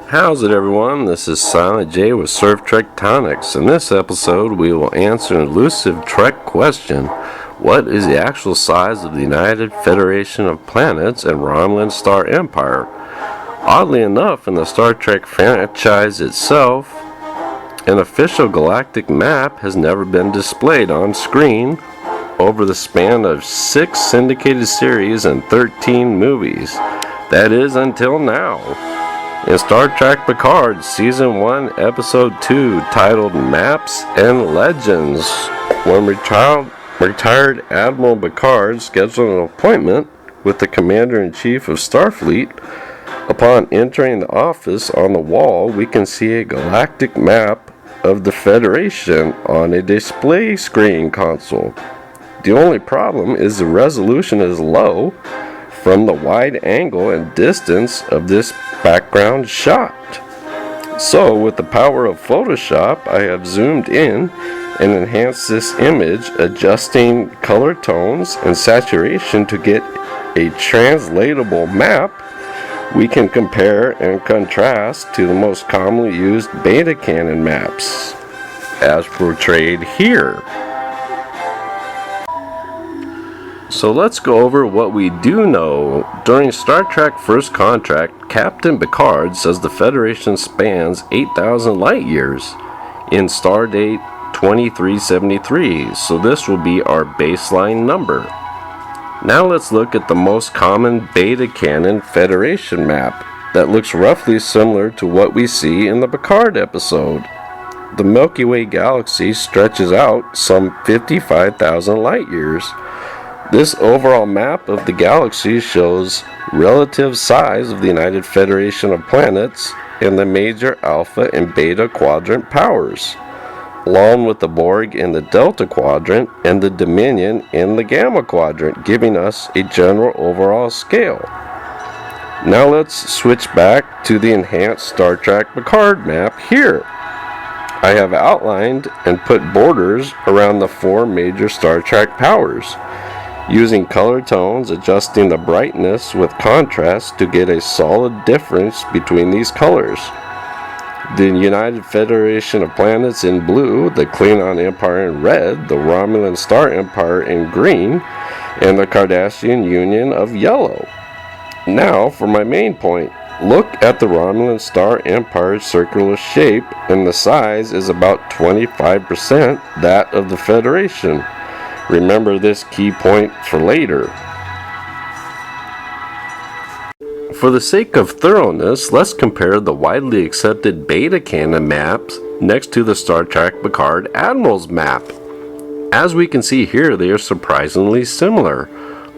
How's it, everyone? This is Silent J with Surf Trek Tonics. In this episode, we will answer an elusive Trek question. What is the actual size of the United Federation of Planets and Romulan Star Empire? Oddly enough, in the Star Trek franchise itself, an official galactic map has never been displayed on screen over the span of 6 syndicated series and 13 movies. That is, until now. In Star Trek Picard, Season 1, Episode 2, titled Maps and Legends, when retired Admiral Picard scheduled an appointment with the Commander-in-Chief of Starfleet. Upon entering the office, on the wall, we can see a galactic map of the Federation on a display screen console. The only problem is the resolution is low from the wide angle and distance of this background shot. So, with the power of Photoshop, I have zoomed in and enhanced this image, adjusting color tones and saturation to get a translatable map we can compare and contrast to the most commonly used beta canon maps, as portrayed here. So let's go over what we do know. During Star Trek First Contact, Captain Picard says the Federation spans 8,000 light years in Stardate 2373, so this will be our baseline number. Now let's look at the most common beta canon Federation map that looks roughly similar to what we see in the Picard episode. The Milky Way galaxy stretches out some 55,000 light years. This overall map of the galaxy shows relative size of the United Federation of Planets and the major Alpha and Beta Quadrant powers, along with the Borg in the Delta Quadrant and the Dominion in the Gamma Quadrant, giving us a general overall scale. Now let's switch back to the enhanced Star Trek Picard map here. I have outlined and put borders around the 4 major Star Trek powers, using color tones, adjusting the brightness with contrast to get a solid difference between these colors. The United Federation of Planets in blue, the Klingon Empire in red, the Romulan Star Empire in green, and the Cardassian Union of yellow. Now for my main point. Look at the Romulan Star Empire's circular shape, and the size is about 25% that of the Federation. Remember this key point for later. For the sake of thoroughness, let's compare the widely accepted beta canon maps next to the Star Trek Picard Admirals map. As we can see here, they are surprisingly similar,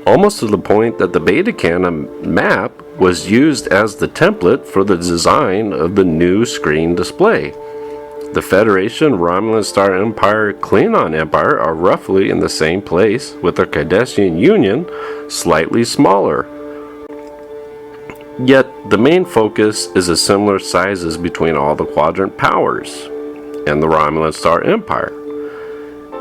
almost to the point that the beta canon map was used as the template for the design of the new screen display. The Federation, Romulan Star Empire, Klingon Empire are roughly in the same place, with the Cardassian Union slightly smaller. Yet, the main focus is the similar sizes between all the quadrant powers and the Romulan Star Empire.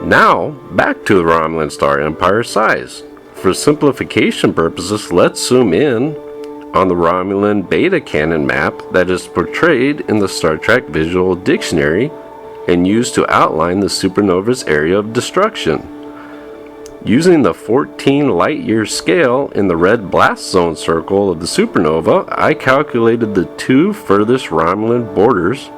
Now, back to the Romulan Star Empire size. For simplification purposes, let's zoom in on the Romulan beta canon map that is portrayed in the Star Trek Visual Dictionary and used to outline the supernova's area of destruction. Using the 14 light-year scale in the red blast zone circle of the supernova, I calculated the 2 furthest Romulan borders,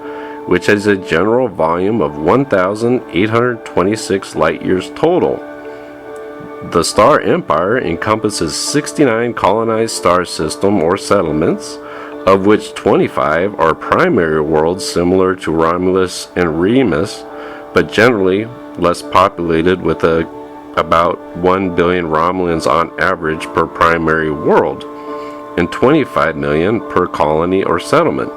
which has a general volume of 1,826 light-years total. The Star Empire encompasses 69 colonized star system or settlements, of which 25 are primary worlds similar to Romulus and Remus, but generally less populated, with about 1 billion Romulans on average per primary world, and 25 million per colony or settlement.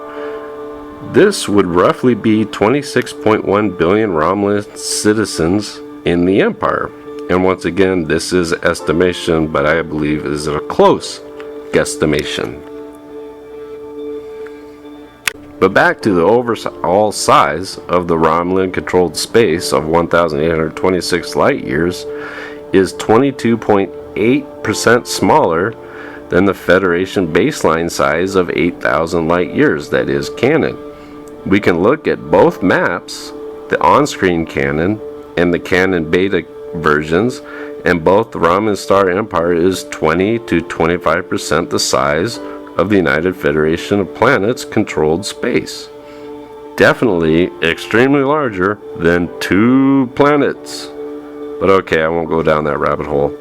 This would roughly be 26.1 billion Romulan citizens in the Empire. And once again, this is estimation, but I believe is a close guesstimation. But back to the overall size of the Romulan controlled space of 1,826 light years is 22.8% smaller than the Federation baseline size of 8,000 light years, that is, canon. We can look at both maps, the on-screen canon and the canon beta versions, and both the Romulan Star Empire is 20 to 25% the size of the United Federation of Planets controlled space. Definitely extremely larger than 2 planets. But okay, I won't go down that rabbit hole.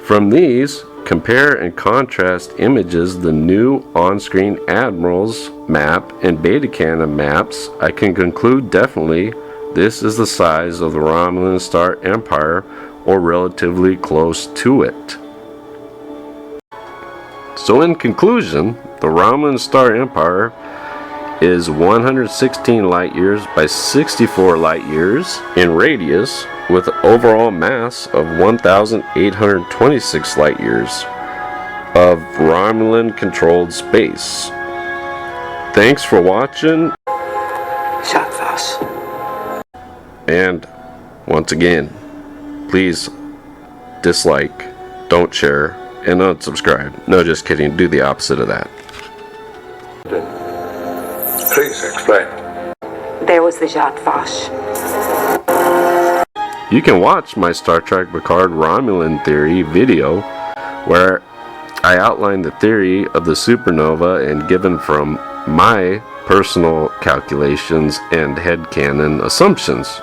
From these, compare and contrast images the new on-screen Admirals map and beta canon maps. I can conclude definitely this is the size of the Romulan Star Empire, or relatively close to it. So in conclusion, the Romulan Star Empire is 116 light years by 64 light years in radius, with an overall mass of 1,826 light years of Romulan controlled space. Thanks for watching. And once again, please dislike, don't share, and unsubscribe. No, just kidding. Do the opposite of that. Please explain. There was the Jat Vash. You can watch my Star Trek Picard Romulan theory video, where I outline the theory of the supernova and given from my personal calculations and headcanon assumptions.